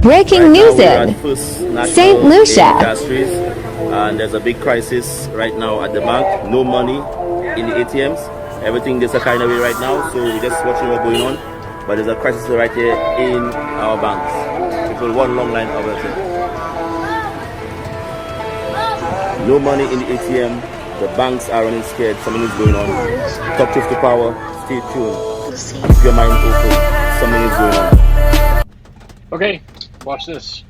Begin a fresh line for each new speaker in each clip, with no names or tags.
Breaking news
We're
in
at First National
St. Lucia.
Industries, and there's a big crisis right now at the bank. No money in the ATMs. Everything is a kind of way right now, so we're just watching what's going on. But there's a crisis right here in our banks. People, one long line of it. No money in the ATM. The banks are running scared. Something is going on. Top truth to power. Stay tuned. Keep your mind open. Something is going on.
Okay, watch this.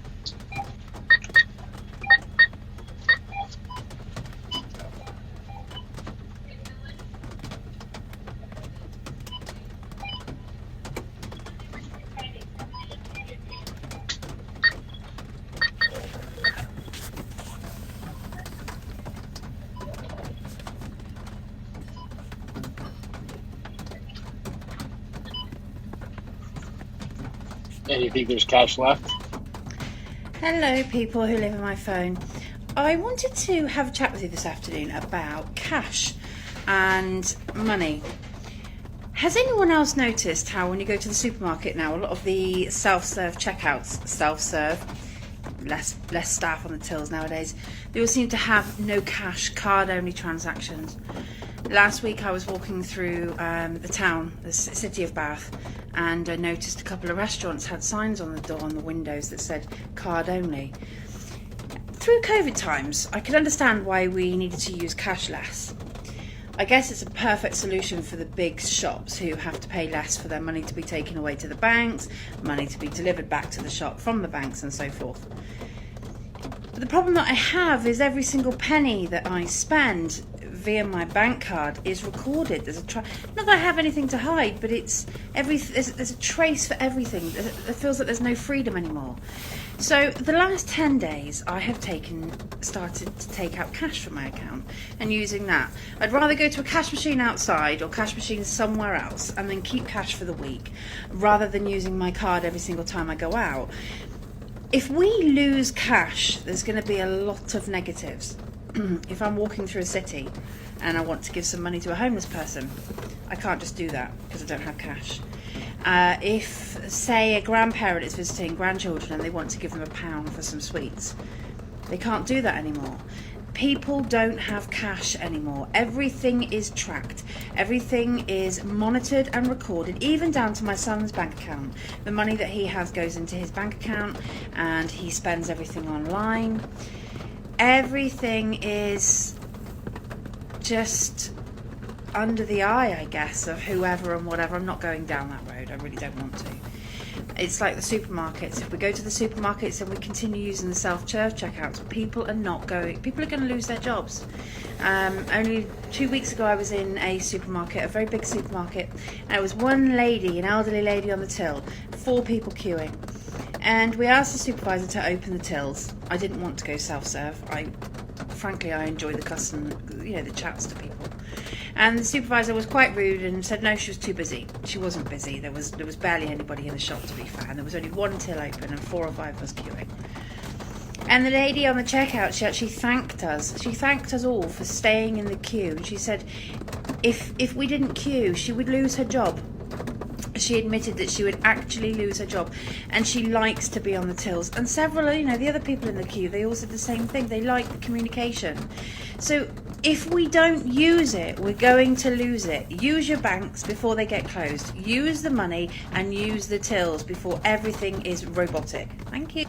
And you think there's cash left?
Hello, people who live on my phone. I wanted to have a chat with you this afternoon about cash and money. Has anyone else noticed how when you go to the supermarket now, a lot of the self-serve checkouts, self-serve, less staff on the tills nowadays, they all seem to have no cash, card-only transactions. Last week I was walking through the town, the city of Bath, and I noticed a couple of restaurants had signs on the door, on the windows, that said card only. Through COVID times, I could understand why we needed to use cash less. I guess it's a perfect solution for the big shops who have to pay less for their money to be taken away to the banks, money to be delivered back to the shop from the banks and so forth. But the problem that I have is every single penny that I spend via my bank card is recorded. There's not that I have anything to hide, but there's a trace for everything. It feels like there's no freedom anymore. So the last 10 days I have started to take out cash from my account and using that. I'd rather go to a cash machine outside or cash machine somewhere else and then keep cash for the week rather than using my card every single time I go out. If we lose cash, there's going to be a lot of negatives. If I'm walking through a city and I want to give some money to a homeless person, I can't just do that because I don't have cash. If, say, a grandparent is visiting grandchildren and they want to give them £1 for some sweets, they can't do that anymore. People don't have cash anymore. Everything is tracked. Everything is monitored and recorded, even down to my son's bank account. The money that he has goes into his bank account and he spends everything online. Everything is just under the eye, I guess, of whoever and whatever. I'm not going down that road. I really don't want to. It's like the supermarkets. If we go to the supermarkets and we continue using the self-serve checkouts, people are going to lose their jobs. Only 2 weeks ago I was in a supermarket, a very big supermarket, and there was one lady, an elderly lady on the till, 4 people queuing. And we asked the supervisor to open the tills. I didn't want to go self-serve. Frankly, I enjoy the custom, the chats to people. And the supervisor was quite rude and said no, she was too busy. She wasn't busy. There was barely anybody in the shop, to be fair. And there was only 1 till open and 4 or 5 of us queuing. And the lady on the checkout, she actually thanked us. She thanked us all for staying in the queue. And she said if we didn't queue, she would lose her job. She admitted that she would actually lose her job, and she likes to be on the tills. And several, the other people in the queue, they all said the same thing. They like the communication. So if we don't use it, we're going to lose it. Use your banks before they get closed. Use the money and use the tills before everything is robotic. Thank you.